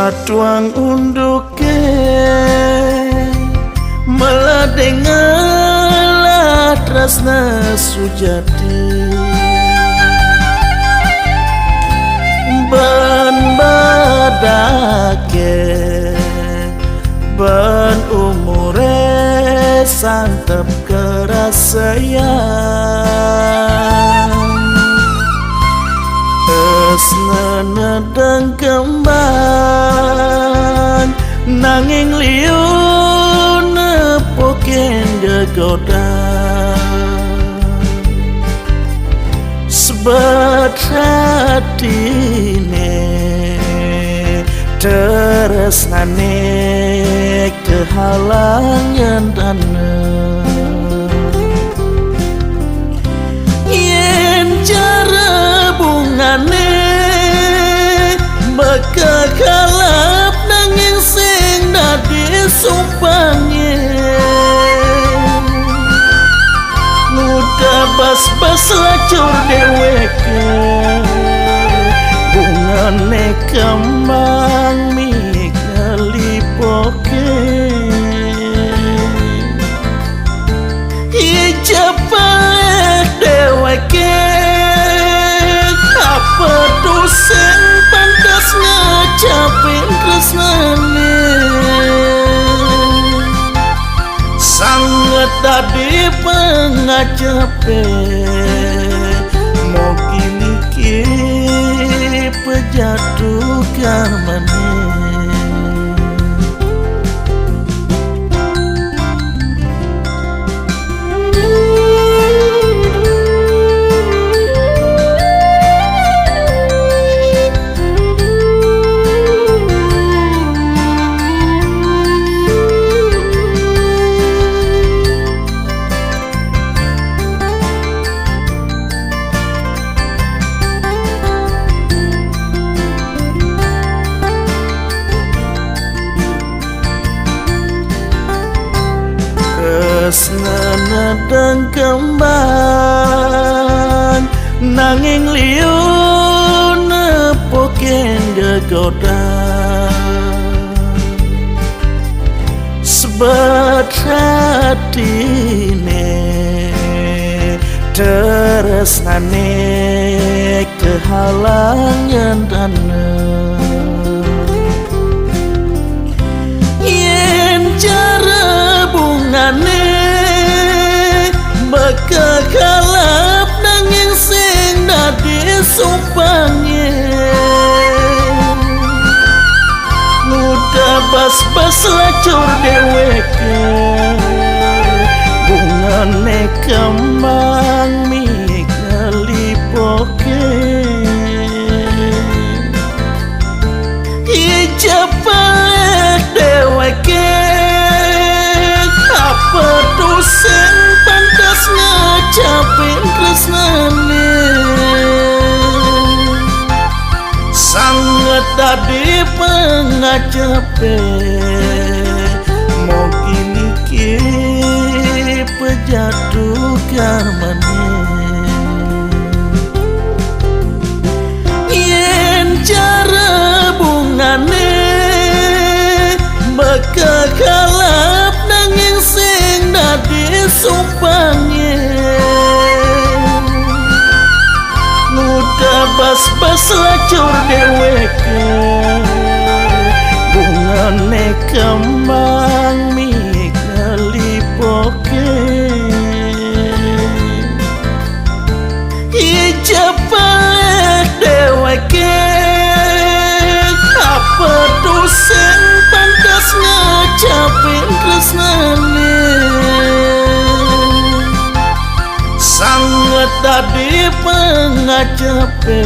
Satuang unduke meladengala tresna sujati ban badake ban umure santep kerasayang esna nedeng kembang nanging liu nepoken gegoda sebab hatine tresnane kehalangan dana yen cara bungane bakal kalap nanging sing dadi sumpangnya mudah bas-bas lacur deweke bungane kembang mik ngelipoke ijabah deweke apa dosen pantas ngecapin tresnane sangat tadi pengacape mau kini pejatuh karmane nedeng kembang nanging liu nepoken gegoda sebab hatine tresnane kehalangan dana yen cara bungane bakal kalap nanging sing dadi sumpangnya mudah bas-bas lacur deweke bungane kembang mik ngelipoke ijabah deweke apa dosen pantas ngecapin tresnane sangat tadi pengacape mau kini pejatuh karmane yen cara bungane bakal kalap nanging sing dadi sumpangnya mudah bas-bas lacur deweke bungane kembang mik ngelipoke ijabah deweke apa dosen pantas ngecapin tresnane sangat tadi pengacape